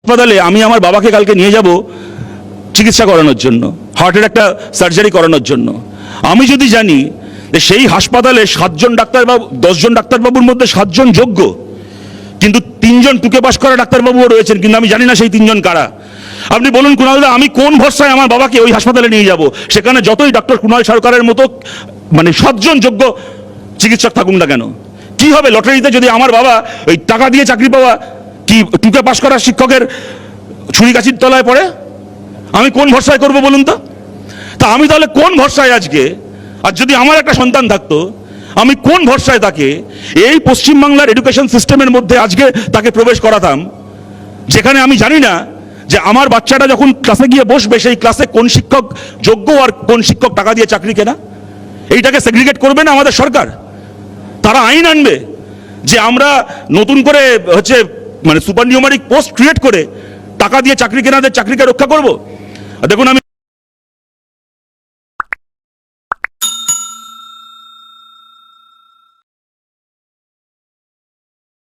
হাসপাতালে আমি আমার বাবাকে কালকে নিয়ে যাব চিকিৎসা করানোর জন্য, হার্টের একটা সার্জারি করানোর জন্য। আমি যদি জানি যে সেই হাসপাতালে 7জন ডাক্তারবাবু, 10জন ডাক্তারবাবুর মধ্যে 7জন যোগ্য, কিন্তু 3জন টুকে পাস করা ডাক্তারবাবুও রয়েছেন, কিন্তু আমি জানি না সেই 3জন কারা। আপনি বলুন কুণালদা, আমি কোন ভরসায় আমার বাবাকে ওই হাসপাতালে নিয়ে যাব? সেখানে যতই ডক্টর কুণাল সরকারের মতো 7জন যোগ্য চিকিৎসক থাকুন না কেন, কি হবে লটারিতে যদি আমার বাবা ওই টাকা দিয়ে চাকরি পাওয়া কি টুকে পাস করা শিক্ষকের ছুরি কাছির তলায় পড়ে? আমি কোন ভরসায় করব বলুন তো? তা আমি তাহলে কোন ভরসায় আজকে, আর যদি আমার একটা সন্তান থাকতো, আমি কোন ভরসায় তাকে এই পশ্চিমবাংলার এডুকেশন সিস্টেমের মধ্যে আজকে তাকে প্রবেশ করাতাম, যেখানে আমি জানি না যে আমার বাচ্চাটা যখন ক্লাসে গিয়ে বসবে সেই ক্লাসে কোন শিক্ষক যোগ্য আর কোন শিক্ষক টাকা দিয়ে চাকরি কেনা? এইটাকে সেগ্রিগেট করবে না আমাদের সরকার? তারা আইন আনবে যে আমরা নতুন করে সুপার নিউমারিক পোস্ট ক্রিয়েট করে টাকা দিয়ে চাকরি কেনাদের চাকরিকে রক্ষা করব? দেখুন, আমি